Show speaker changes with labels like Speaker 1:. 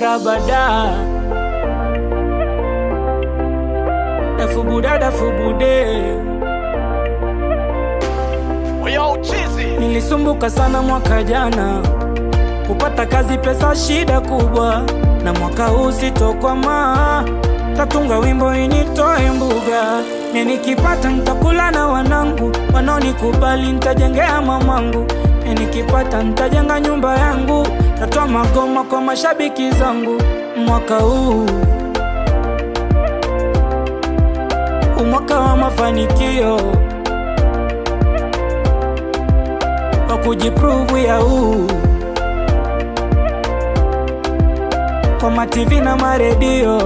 Speaker 1: barabada dafubude nilisumbuka sana mwaka jana kupata kazi, pesa shida kubwa, na mwaka huu sitokwama, tatunga wimbo initoe mbuga. Nikipata nitakula na wanangu, wanaonikubali nitajengea mamangu. Nikipata nitajenga nyumba yangu, tatoa magoma kwa mashabiki zangu. Mwaka huu mwaka wa mafanikio, wa kujiprove ya kwa ma TV na ma radio.